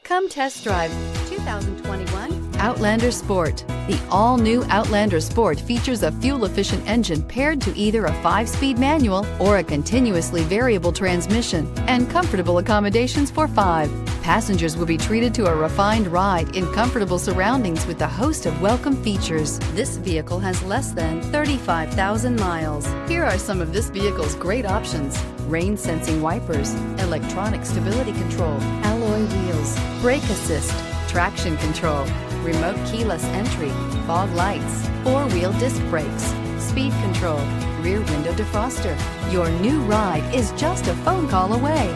Come test drive 2021 Outlander Sport. The all-new Outlander Sport features a fuel-efficient engine paired to either a 5-speed manual or a continuously variable transmission, and comfortable accommodations for 5. Passengers will be treated to a refined ride in comfortable surroundings with a host of welcome features. This vehicle has less than 35,000 miles. Here are some of this vehicle's great options: rain-sensing wipers, electronic stability control, alloy wheels, brake assist, traction control, remote keyless entry, fog lights, 4-wheel disc brakes, speed control, rear window defroster. Your new ride is just a phone call away.